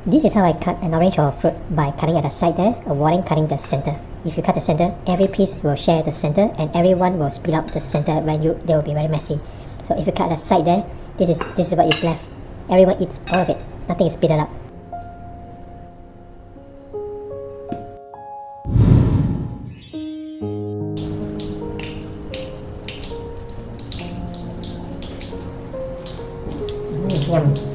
This is how I cut an orange or a fruit, by cutting at the side there, avoiding cutting the center. If you cut the center, every piece will share the center and everyone will spill out the center when they will be very messy. So if you cut at the side there, this is what is left. Everyone eats all of it. Nothing is spilled out. Yum.